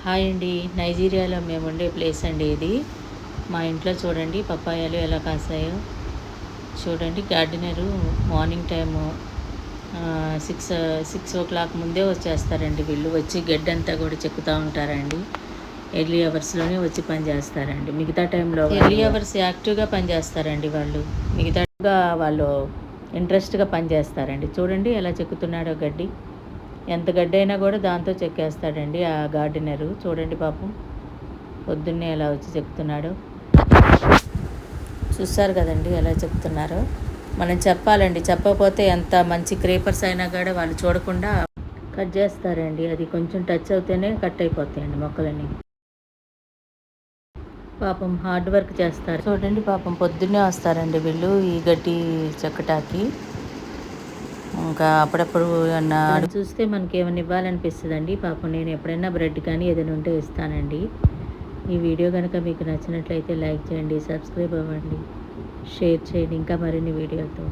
Hi అండి. నైజీరియాలో మేము ఉండే ప్లేస్ అండి ఇది. మా ఇంట్లో చూడండి పప్పాయాలు ఎలా కాసాయో చూడండి. గార్డెనరు మార్నింగ్ టైము 6 ముందే వచ్చేస్తారండి వీళ్ళు. వచ్చి గడ్డంతా కూడా చెక్కుతూ ఉంటారండి. ఎర్లీ అవర్స్లోనే వచ్చి పని చేస్తారండి. మిగతా టైంలో ఎర్లీ అవర్స్ యాక్టివ్గా పనిచేస్తారండి వాళ్ళు. మిగతాగా వాళ్ళు ఇంట్రెస్ట్గా పనిచేస్తారండి. చూడండి ఎలా చెక్కుతున్నాడో గడ్డి. ఎంత గడ్డి అయినా కూడా దాంతో చెక్కేస్తాడండి ఆ గార్డెనరు. చూడండి పాపం పొద్దున్నే ఎలా వచ్చి చెప్తున్నాడు. చూస్తారు కదండి ఎలా చెప్తున్నారో. మనం చెప్పాలండి, చెప్పకపోతే ఎంత మంచి క్రీపర్స్ అయినా కూడా వాళ్ళు చూడకుండా కట్ చేస్తారండి. అది కొంచెం టచ్ అవుతేనే కట్ అయిపోతాయండి మొక్కలని. పాపం హార్డ్ వర్క్ చేస్తారు చూడండి. పాపం పొద్దున్నే వస్తారండి వీళ్ళు ఈ గడ్డి చెక్కటాకి. ఇంకా అప్పుడప్పుడు ఏమన్నా చూస్తే మనకి ఏమైనా ఇవ్వాలనిపిస్తుందండి. పాపం నేను ఎప్పుడైనా బ్రెడ్ కానీ ఏదైనా ఉంటే ఇస్తానండి. ఈ వీడియో కనుక మీకు నచ్చినట్లయితే లైక్ చేయండి, సబ్స్క్రైబ్ అవ్వండి, షేర్ చేయండి ఇంకా మరిన్ని వీడియోలతో.